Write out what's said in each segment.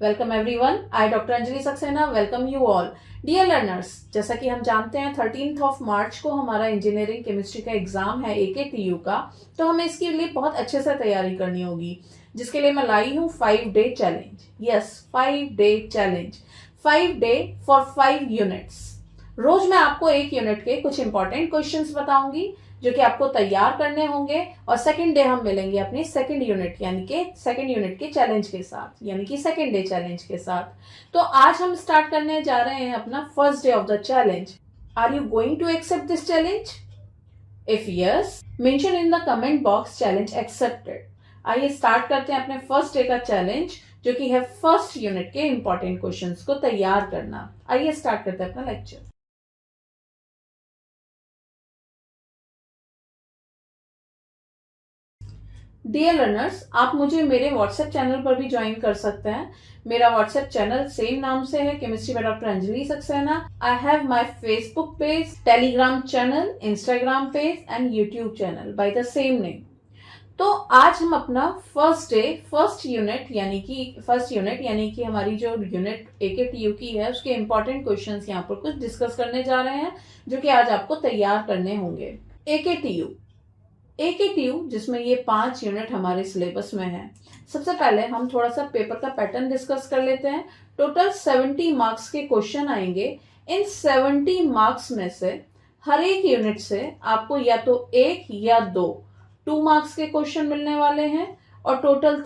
Welcome everyone, I doctor Anjali Saxena welcome you all. Dear learners, जैसा कि हम जानते हैं 13 मार्च को हमारा इंजीनियरिंग केमिस्ट्री का एग्जाम है AKTU का, तो हमें इसके लिए बहुत अच्छे से तैयारी करनी होगी, जिसके लिए मैं लाई हूँ 5-day challenge. Yes, 5-day challenge, 5 day for 5 units. रोज मैं आपको एक यूनिट के कुछ इंपॉर्टेंट क्वेश्चंस बताऊंगी जो कि आपको तैयार करने होंगे, और सेकंड डे हम मिलेंगे अपनी सेकंड यूनिट यानी कि सेकंड यूनिट के चैलेंज के साथ, यानी कि सेकंड डे चैलेंज के साथ। तो आज हम स्टार्ट करने जा रहे हैं अपना first day of the challenge. Are you going to accept this challenge? If yes, mention in the comment box challenge accepted. आइए स्टार्ट करते हैं अपने फर्स्ट डे का चैलेंज, जो कि है फर्स्ट यूनिट के इंपॉर्टेंट क्वेश्चंस को तैयार करना। आइए स्टार्ट करते हैं अपना लेक्चर। डियर लर्नर्स, आप मुझे मेरे व्हाट्सएप चैनल पर भी ज्वाइन कर सकते हैं। मेरा व्हाट्सएप चैनल सेम नाम से है, chemistry by doctor Anjali Saxena. I have my Facebook page, Telegram channel, Instagram page and YouTube channel by the same name. तो आज हम अपना फर्स्ट डे फर्स्ट यूनिट यानी कि हमारी जो यूनिट AKTU की है उसके इंपॉर्टेंट क्वेश्चंस यहाँ पर कुछ डिस्कस करने जा रहे हैं, जो कि आज आपको तैयार करने होंगे। AKTU जिसमें ये 5 यूनिट हमारे सिलेबस में है। सबसे पहले हम थोड़ा सा पेपर का पैटर्न डिस्कस कर लेते हैं। टोटल 70 मार्क्स के क्वेश्चन आएंगे। इन 70 मार्क्स में से हर एक यूनिट से आपको या तो 1 या 2 मार्क्स के क्वेश्चन मिलने वाले हैं, और टोटल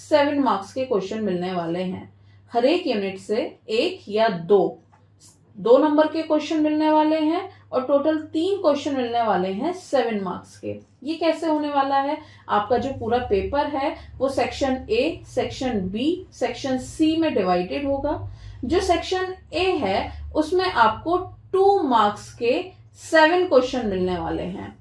7 मार्क्स के क्वेश्चन मिलने वाले हैं। हर एक यूनिट से 1 या 2 नंबर के क्वेश्चन मिलने वाले हैं, और टोटल 3 क्वेश्चन मिलने वाले हैं 7 मार्क्स के। ये कैसे होने वाला है? आपका जो पूरा पेपर है वो section A, section B, section C में डिवाइडेड होगा। जो सेक्शन A है उसमें आपको 2 मार्क्स के 7 क्वेश्चन मिलने वाले हैं।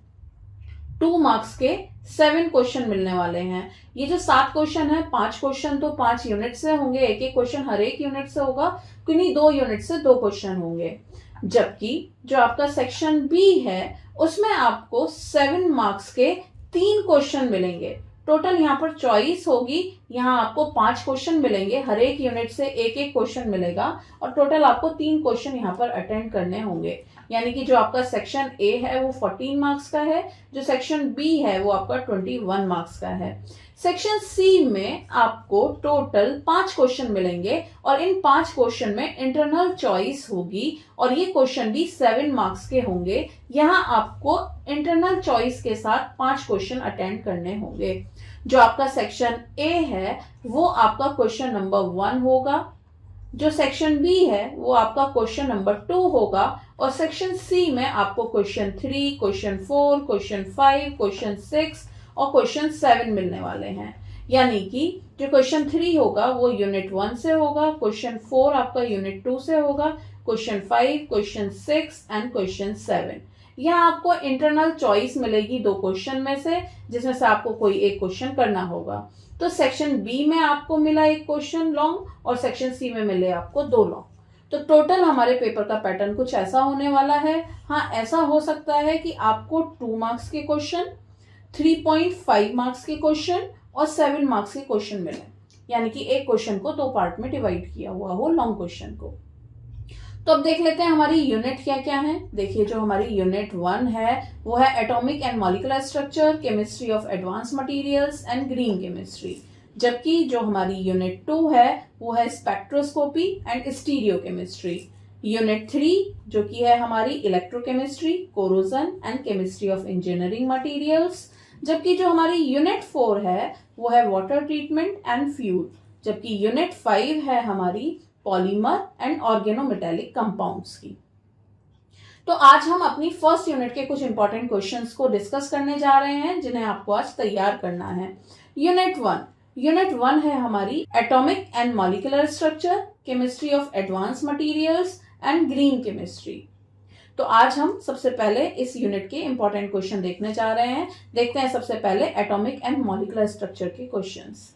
2 मार्क्स के 7 क्वेश्चन मिलने वाले हैं। ये जो 7 क्वेश्चन है, 5 क्वेश्चन तो 5 यूनिट से होंगे, एक क्वेश्चन हर एक यूनिट से होगा, किन्हीं 2 यूनिट से 2 क्वेश्चन होंगे। जबकि जो आपका सेक्शन B है उसमें आपको 7 मार्क्स के 3 क्वेश्चन मिलेंगे। टोटल यहाँ पर चॉइस होगी, यहाँ आपको 5 क्वेश्चन मिलेंगे, हर एक यूनिट से एक क्वेश्चन मिलेगा, और टोटल आपको 3 क्वेश्चन यहाँ पर अटेंड करने होंगे। यानी कि जो आपका सेक्शन A है वो 14 मार्क्स का है, जो सेक्शन B है वो आपका 21 मार्क्स का है। सेक्शन C में आपको टोटल 5 क्वेश्चन मिलेंगे, और इन 5 क्वेश्चन में इंटरनल चॉइस होगी, और ये क्वेश्चन भी 7 मार्क्स के होंगे। यहाँ आपको इंटरनल चॉइस के साथ 5 क्वेश्चन अटेंड करने होंगे। जो आपका सेक्शन A है वो आपका क्वेश्चन नंबर 1 होगा, जो सेक्शन B है वो आपका क्वेश्चन नंबर 2 होगा, और सेक्शन C में आपको क्वेश्चन 3, क्वेश्चन 4, क्वेश्चन 5, क्वेश्चन 6 और क्वेश्चन 7 मिलने वाले हैं। यानी कि जो क्वेश्चन 3 होगा वो यूनिट 1 से होगा, क्वेश्चन 4 आपका यूनिट 2 से होगा, क्वेश्चन 5, क्वेश्चन 6 एंड क्वेश्चन 7। यहाँ आपको इंटरनल चॉइस मिलेगी 2 क्वेश्चन में से, जिसमें से आपको कोई एक क्वेश्चन करना होगा। तो सेक्शन B में आपको मिला 1 क्वेश्चन लॉन्ग, और सेक्शन C में मिले आपको 2 लॉन्ग। तो टोटल हमारे पेपर का पैटर्न कुछ ऐसा होने वाला है। हाँ, ऐसा हो सकता है कि आपको 2 मार्क्स के क्वेश्चन, 3.5 मार्क्स के क्वेश्चन और 7 मार्क्स के क्वेश्चन मिले, यानी कि एक क्वेश्चन को 2 पार्ट में डिवाइड किया हुआ हो, लॉन्ग क्वेश्चन को। तो अब देख लेते हैं हमारी यूनिट क्या क्या है। देखिए, जो हमारी यूनिट 1 है वो है atomic and molecular structure, chemistry of advance materials and green chemistry. जबकि जो हमारी यूनिट 2 है वो है spectroscopy and stereo chemistry. Unit 3 जो कि है हमारी electrochemistry, corrosion and chemistry of engineering materials. जबकि जो हमारी यूनिट 4 है वो है वाटर ट्रीटमेंट एंड फ्यूल। जबकि यूनिट 5 है हमारी पॉलीमर एंड ऑर्गेनोमेटेलिक कंपाउंड्स की। तो आज हम अपनी फर्स्ट यूनिट के कुछ इंपॉर्टेंट क्वेश्चंस को डिस्कस करने जा रहे हैं, जिन्हें आपको आज तैयार करना है। यूनिट 1 है हमारी atomic and molecular structure, chemistry of advance materials and green chemistry. तो आज हम सबसे पहले इस यूनिट के इंपॉर्टेंट क्वेश्चन देखने जा रहे हैं। देखते हैं सबसे पहले एटॉमिक एंड मॉलिक्यूलर स्ट्रक्चर के questions.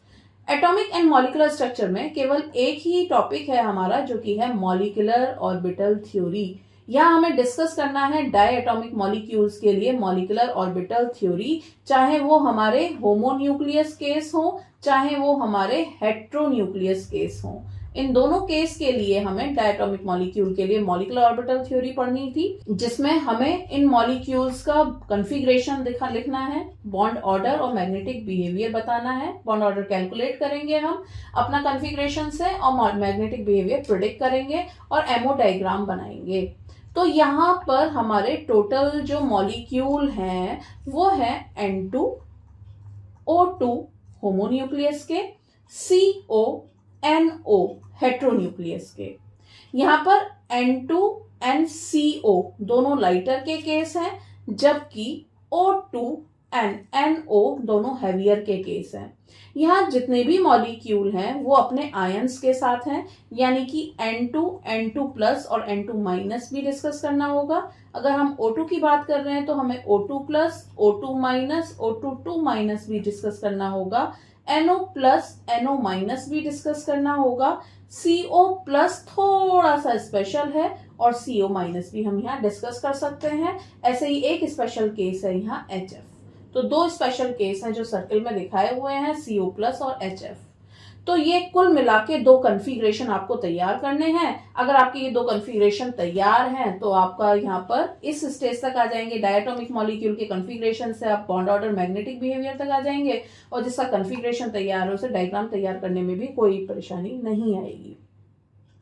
Atomic and molecular structure में केवल एक ही टॉपिक है हमारा, जो कि है मॉलिक्यूलर ऑर्बिटल थ्योरी। यहाँ हमें डिस्कस करना है डाई एटॉमिक मॉलिक्यूल्स के लिए मॉलिक्यूलर ऑर्बिटल थ्योरी, चाहे वो हमारे होमोन्यूक्लियस केस हो, चाहे वो हमारे हेट्रोन्यूक्लियस केस हो। इन दोनों केस के लिए हमें डायटोमिक मॉलिक्यूल के लिए मॉलिक्यूलर ऑर्बिटल थ्योरी पढ़नी थी, जिसमें हमें इन मॉलिक्यूल्स का कॉन्फ़िगरेशन लिखना है, बॉन्ड ऑर्डर और मैग्नेटिक बिहेवियर बताना है। बॉन्ड ऑर्डर कैलकुलेट करेंगे हम अपना कॉन्फ़िगरेशन से और मैग्नेटिक बिहेवियर प्रिडिक्ट करेंगे और एमओ डायग्राम बनाएंगे। तो यहाँ पर हमारे टोटल जो मॉलिक्यूल हैं वो है N2O2 होमोन्यूक्लियस के, CONO हेट्रोन्यूक्लियस के। यहाँ पर N2NCO दोनों लाइटर के केस हैं, जबकि O2NNO दोनों हैवियर के केस हैं। यहाँ जितने भी मॉलिक्यूल हैं वो अपने आयंस के साथ हैं, यानी कि N2, N2+ और N2- भी डिस्कस करना होगा। अगर हम O2 की बात कर रहे हैं तो हमें O2+, O2-, O2-2- भी डिस्कस करना होगा, NO+, NO- भी डिस्कस करना होगा। CO+ थोड़ा सा स्पेशल है और CO- भी हम यहाँ डिस्कस कर सकते हैं। ऐसे ही एक स्पेशल केस है यहाँ HF। तो दो स्पेशल केस हैं जो सर्किल में दिखाए हुए हैं, CO+ और HF। तो ये कुल मिला के दो कॉन्फ़िगरेशन आपको तैयार करने हैं। अगर आपके ये दो कॉन्फ़िगरेशन तैयार हैं तो आपका यहाँ पर इस स्टेज तक आ जाएंगे। डायटोमिक मॉलिक्यूल के कॉन्फ़िगरेशन से आप बॉन्ड ऑर्डर, मैग्नेटिक बिहेवियर तक आ जाएंगे और जिसका कॉन्फ़िगरेशन तैयार है उसे डायग्राम तैयार करने में भी कोई परेशानी नहीं आएगी।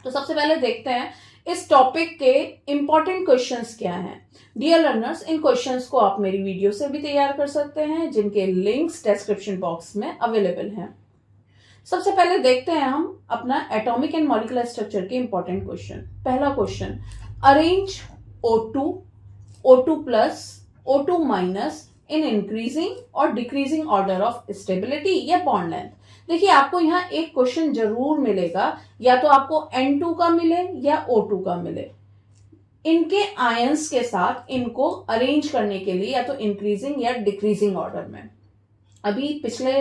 तो सबसे पहले देखते हैं इस टॉपिक के इंपॉर्टेंट क्वेश्चंस क्या हैं। डियर लर्नर्स, इन क्वेश्चंस को आप मेरी वीडियो से भी तैयार कर सकते हैं, जिनके लिंक्स डिस्क्रिप्शन बॉक्स में अवेलेबल हैं। सबसे पहले देखते हैं हम अपना एटॉमिक एंड मॉलिक्यूलर स्ट्रक्चर के इंपॉर्टेंट क्वेश्चन। पहला question, arrange O2, O2+, O2- in increasing और डिक्रीजिंग ऑर्डर ऑफ स्टेबिलिटी या बॉन्ड लेंथ। देखिए, आपको यहाँ एक क्वेश्चन जरूर मिलेगा, या तो आपको N2 का मिले या O2 का मिले। इनके आयंस के साथ इनको अरेंज करने के लिए या तो इंक्रीजिंग या डिक्रीजिंग ऑर्डर में। अभी पिछले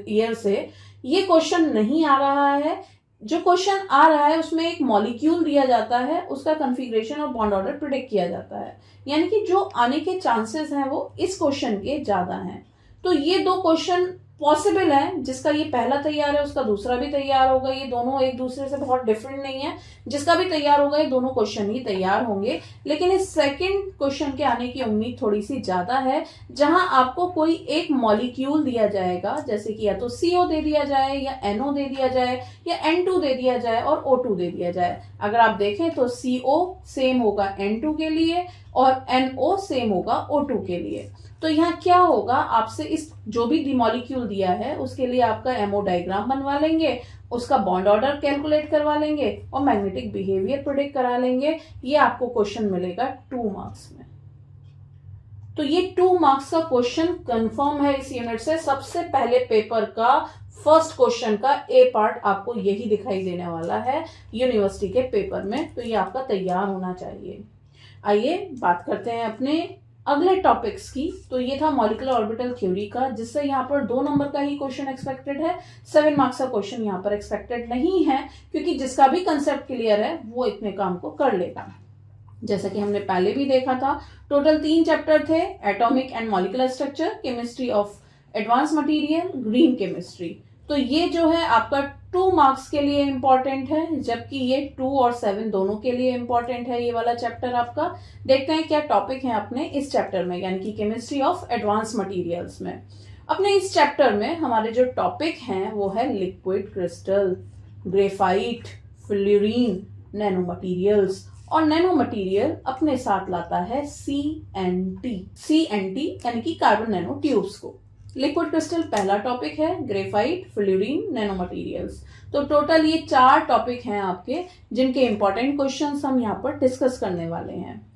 ईयर से ये क्वेश्चन नहीं आ रहा है। जो क्वेश्चन आ रहा है उसमें एक मॉलिक्यूल दिया जाता है, उसका कॉन्फ़िगरेशन और बॉन्ड ऑर्डर प्रिडिक्ट किया जाता है, यानी कि जो आने के चांसेस हैं वो इस क्वेश्चन के ज्यादा हैं। तो ये दो क्वेश्चन पॉसिबल है, जिसका ये पहला तैयार है उसका दूसरा भी तैयार होगा। ये दोनों एक दूसरे से बहुत डिफरेंट नहीं है, जिसका भी तैयार होगा ये दोनों क्वेश्चन ही तैयार होंगे। लेकिन इस सेकंड क्वेश्चन के आने की उम्मीद थोड़ी सी ज्यादा है, जहां आपको कोई एक मॉलिक्यूल दिया जाएगा, जैसे कि या तो CO दे दिया जाए या NO दे दिया जाए या N2 दे दिया जाए और O2 दे दिया जाए। अगर आप देखें तो CO सेम होगा N2 के लिए और NO सेम होगा O2 के लिए। तो यहाँ क्या होगा, आपसे इस जो भी मॉलिक्यूल दिया है उसके लिए आपका एमओ डायग्राम बनवा लेंगे, उसका बॉन्ड ऑर्डर कैलकुलेट करवा लेंगे और मैग्नेटिक बिहेवियर प्रिडिक्ट करा लेंगे। ये आपको क्वेश्चन मिलेगा 2 मार्क्स में। तो ये 2 मार्क्स का क्वेश्चन कंफर्म है इस यूनिट से। सबसे पहले पेपर का फर्स्ट क्वेश्चन का ए पार्ट आपको यही दिखाई देने वाला है यूनिवर्सिटी के पेपर में, तो ये आपका तैयार होना चाहिए। आइए बात करते हैं अपने अगले टॉपिक्स की। तो ये था मॉलिक्यूलर ऑर्बिटल थ्योरी का, जिससे यहाँ पर 2 नंबर का ही क्वेश्चन एक्सपेक्टेड है। 7 मार्क्स का क्वेश्चन यहाँ पर एक्सपेक्टेड नहीं है, क्योंकि जिसका भी कंसेप्ट क्लियर है वो इतने काम को कर लेगा। जैसा कि हमने पहले भी देखा था, टोटल 3 चैप्टर थे, atomic and molecular structure, chemistry of advance material, green chemistry. तो ये जो है आपका 2 मार्क्स के लिए इंपॉर्टेंट है, जबकि ये 2 और 7 दोनों के लिए इंपॉर्टेंट है ये वाला चैप्टर आपका। देखते हैं क्या टॉपिक है अपने इस चैप्टर में, यानी कि केमिस्ट्री ऑफ एडवांस मटेरियल्स में। अपने इस चैप्टर में हमारे जो टॉपिक हैं वो है liquid crystal, graphite, fluorine, nano materials. और नैनो मटीरियल अपने साथ लाता है CNT यानी कि कार्बन नैनो ट्यूब्स को। लिक्विड क्रिस्टल पहला टॉपिक है, ग्रेफाइट, फ्लोरीन, नैनो मटीरियल्स। तो टोटल ये 4 टॉपिक हैं आपके, जिनके इंपॉर्टेंट क्वेश्चंस हम यहाँ पर डिस्कस करने वाले हैं।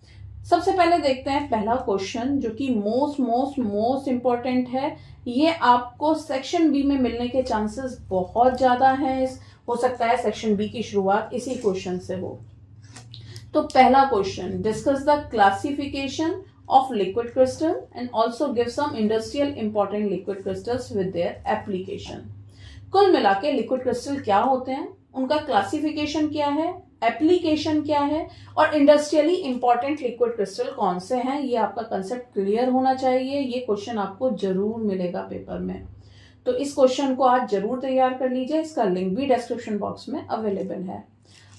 सबसे पहले देखते हैं पहला क्वेश्चन, जो कि मोस्ट इंपॉर्टेंट है। ये आपको सेक्शन बी में मिलने के चांसेस बहुत ज्यादा हैं। हो सकता है सेक्शन बी की शुरुआत इसी क्वेश्चन से हो। तो पहला question, discuss the classification of liquid crystal and also give some industrial important liquid crystals with their application। कुल मिला के लिक्विड क्रिस्टल क्या होते हैं, उनका क्लासिफिकेशन क्या है, एप्लीकेशन क्या है और इंडस्ट्रियली इंपॉर्टेंट लिक्विड क्रिस्टल कौन से हैं, ये आपका कंसेप्ट क्लियर होना चाहिए। ये क्वेश्चन आपको जरूर मिलेगा पेपर में। तो इस क्वेश्चन को आज जरूर तैयार कर लीजिए, इसका लिंक भी डिस्क्रिप्शन बॉक्स में अवेलेबल है।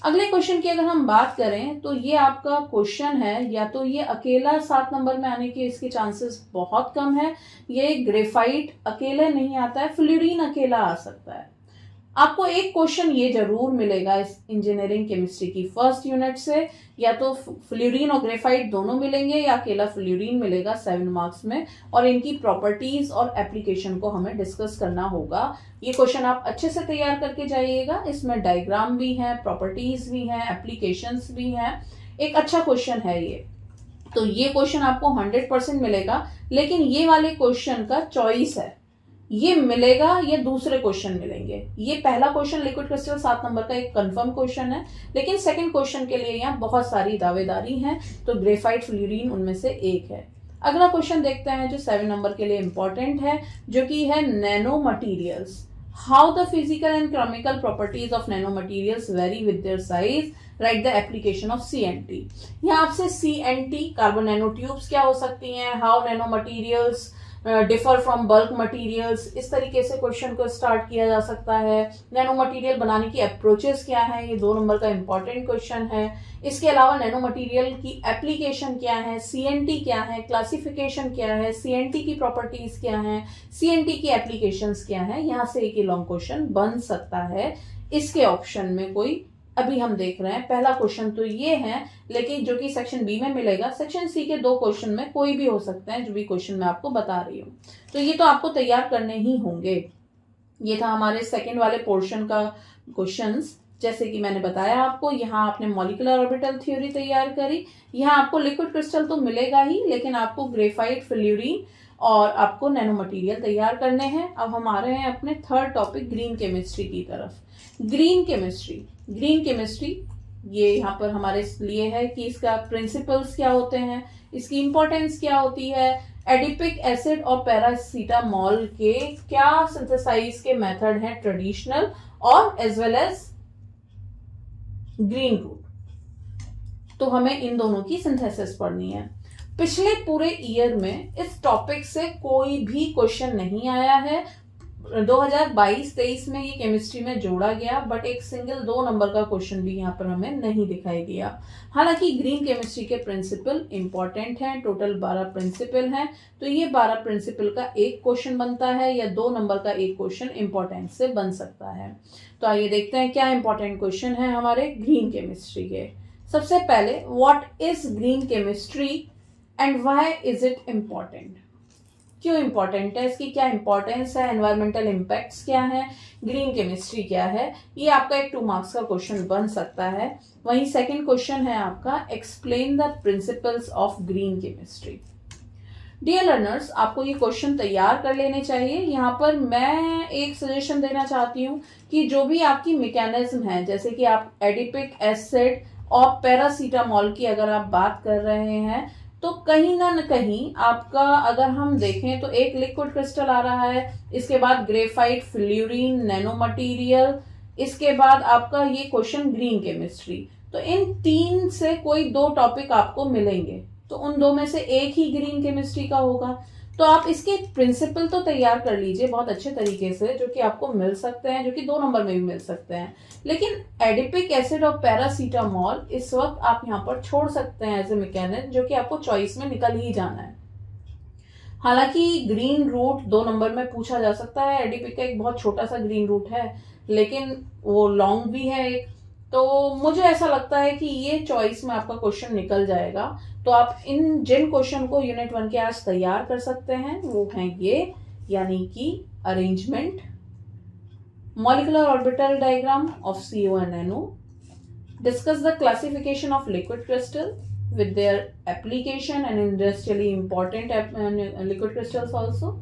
अगले क्वेश्चन की अगर हम बात करें तो ये आपका क्वेश्चन है, या तो ये अकेला 7 नंबर में आने के इसके चांसेस बहुत कम है, ये ग्रेफाइट अकेले नहीं आता है, फ्लोरीन अकेला आ सकता है। आपको एक क्वेश्चन ये जरूर मिलेगा इस इंजीनियरिंग केमिस्ट्री की फर्स्ट यूनिट से, या तो फ्लोरीन और ग्रेफाइट दोनों मिलेंगे या अकेला फ्लोरीन मिलेगा 7 मार्क्स में, और इनकी प्रॉपर्टीज और एप्लीकेशन को हमें डिस्कस करना होगा। ये क्वेश्चन आप अच्छे से तैयार करके जाइएगा, इसमें डायग्राम भी है, प्रॉपर्टीज भी हैं, एप्लीकेशंस भी हैं, एक अच्छा क्वेश्चन है ये। तो ये क्वेश्चन आपको 100% मिलेगा, लेकिन ये वाले क्वेश्चन का चॉइस है, ये मिलेगा या दूसरे क्वेश्चन मिलेंगे। ये पहला क्वेश्चन लिक्विड क्रिस्टल 7 नंबर का एक कंफर्म क्वेश्चन है, लेकिन सेकंड क्वेश्चन के लिए यहाँ बहुत सारी दावेदारी है, तो ग्रेफाइट फ्लोरीन उनमें से एक है। अगला क्वेश्चन देखते हैं जो 7 नंबर के लिए इंपॉर्टेंट है, जो कि है nano materials. How the physical and chemical properties of nano materials very with their size, right the application of CNT। यहाँ आपसे CNT कार्बन नैनो ट्यूब्स क्या हो सकती हैं, how nano materials differ from bulk materials, इस तरीके से question को स्टार्ट किया जा सकता है। नैनो मटेरियल बनाने की अप्रोचेस क्या है, ये 2 नंबर का इंपॉर्टेंट क्वेश्चन है। इसके अलावा नैनो मटेरियल की एप्लीकेशन क्या है, CNT क्या है, क्लासिफिकेशन क्या है, CNT की प्रॉपर्टीज क्या है, CNT की एप्लीकेशंस क्या है, यहाँ से एक ही लॉन्ग क्वेश्चन बन सकता है। इसके ऑप्शन में कोई अभी हम देख रहे हैं, पहला क्वेश्चन तो ये है, लेकिन जो कि सेक्शन बी में मिलेगा, सेक्शन सी के 2 क्वेश्चन में कोई भी हो सकते हैं, जो भी क्वेश्चन मैं आपको बता रही हूँ। तो ये तो आपको तैयार करने ही होंगे। ये था हमारे सेकंड वाले पोर्शन का क्वेश्चंस। जैसे कि मैंने बताया आपको, यहाँ आपने मॉलिक्यूलर ऑर्बिटल थ्योरी तैयार करी, यहाँ आपको लिक्विड क्रिस्टल तो मिलेगा ही, लेकिन आपको ग्रेफाइट, फ्लोरीन और आपको नैनो मटेरियल तैयार करने हैं। अब हम आ रहे हैं अपने थर्ड टॉपिक ग्रीन केमिस्ट्री की तरफ। ग्रीन केमिस्ट्री ये यहाँ पर हमारे लिए है कि इसका प्रिंसिपल्स क्या होते हैं, इसकी इंपॉर्टेंस क्या होती है, एडिपिक एसिड और पैरासीटामोल के क्या सिंथेसाइज के मेथड हैं ट्रेडिशनल और as well as green route. तो हमें इन दोनों की सिंथेसिस पढ़नी है। पिछले पूरे ईयर में इस टॉपिक से कोई भी क्वेश्चन नहीं आया है। 2022-23 में ये केमिस्ट्री में जोड़ा गया, बट एक सिंगल 2 नंबर का क्वेश्चन भी यहाँ पर हमें नहीं दिखाई दिया। हालांकि ग्रीन केमिस्ट्री के प्रिंसिपल इंपॉर्टेंट हैं, टोटल 12 प्रिंसिपल हैं, तो ये 12 प्रिंसिपल का एक क्वेश्चन बनता है या 2 नंबर का एक क्वेश्चन इंपॉर्टेंट से बन सकता है। तो आइए देखते हैं क्या इंपॉर्टेंट क्वेश्चन है हमारे ग्रीन केमिस्ट्री के। सबसे पहले, what is green chemistry and why is it important. क्यों इंपॉर्टेंट है, इसकी क्या इंपॉर्टेंस है, एनवायरमेंटल इम्पैक्ट्स क्या है, ग्रीन केमिस्ट्री क्या है, ये आपका एक 2 मार्क्स का क्वेश्चन बन सकता है। वहीं सेकंड क्वेश्चन है आपका, explain the principles of green chemistry. Dear learners, आपको ये क्वेश्चन तैयार कर लेने चाहिए। यहाँ पर मैं एक सजेशन देना चाहती हूँ कि जो भी आपकी मैकेनिज्म है, जैसे कि आप एडिपिक एसिड और पैरासीटामोल की अगर आप बात कर रहे हैं, तो कहीं ना कहीं आपका अगर हम देखें तो एक लिक्विड क्रिस्टल आ रहा है, इसके बाद ग्रेफाइट, फ्लोरीन, नैनो मटेरियल, इसके बाद आपका ये क्वेश्चन ग्रीन केमिस्ट्री। तो इन 3 से कोई 2 टॉपिक आपको मिलेंगे, तो उन 2 में से एक ही ग्रीन केमिस्ट्री का होगा। तो आप इसके प्रिंसिपल तो तैयार कर लीजिए बहुत अच्छे तरीके से, जो कि आपको मिल सकते हैं, जो कि 2 नंबर में भी मिल सकते हैं। लेकिन एडिपिक एसिड और पैरासीटामोल इस वक्त आप यहाँ पर छोड़ सकते हैं एज ए मैकेनिज्म, जो कि आपको चॉइस में निकल ही जाना है। हालांकि ग्रीन रूट 2 नंबर में पूछा जा सकता है, एडिपिक का एक बहुत छोटा सा ग्रीन रूट है, लेकिन वो लॉन्ग भी है एक, तो मुझे ऐसा लगता है कि ये चॉइस में आपका क्वेश्चन निकल जाएगा। तो आप जिन क्वेश्चन को यूनिट 1 के आज तैयार कर सकते हैं वो हैं ये, यानी कि arrangement, molecular orbital diagram of CO and NO, discuss the classification of liquid crystal with their application and industrially important liquid crystals also.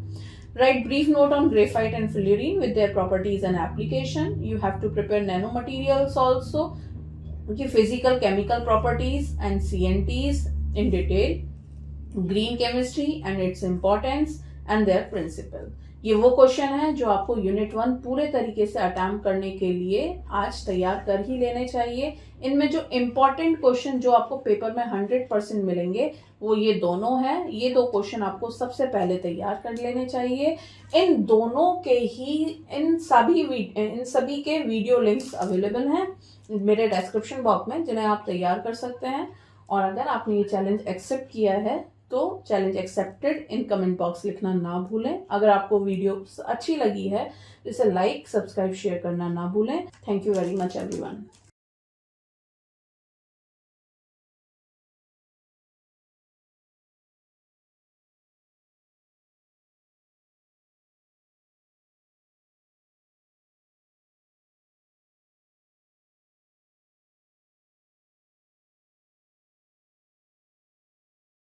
Write brief note on graphite and fluorine with their properties and application. You have to prepare nanomaterials also, okay, physical chemical properties and CNTs in detail, green chemistry and its importance and their principle. ये वो question है जो आपको unit 1 पूरे तरीके से attempt करने के लिए आज तैयार कर ही लेने चाहिए। इनमें जो इम्पोर्टेंट क्वेश्चन जो आपको पेपर में 100% मिलेंगे वो ये दोनों हैं। ये दो क्वेश्चन आपको सबसे पहले तैयार कर लेने चाहिए। इन दोनों के ही इन सभी के वीडियो लिंक्स अवेलेबल हैं मेरे डिस्क्रिप्शन बॉक्स में, जिन्हें आप तैयार कर सकते हैं। और अगर आपने ये चैलेंज एक्सेप्ट किया है तो challenge accepted in comment box लिखना ना भूलें। अगर आपको वीडियो अच्छी लगी है तो इसे लाइक, सब्सक्राइब, शेयर करना ना भूलें। Thank you very much everyone.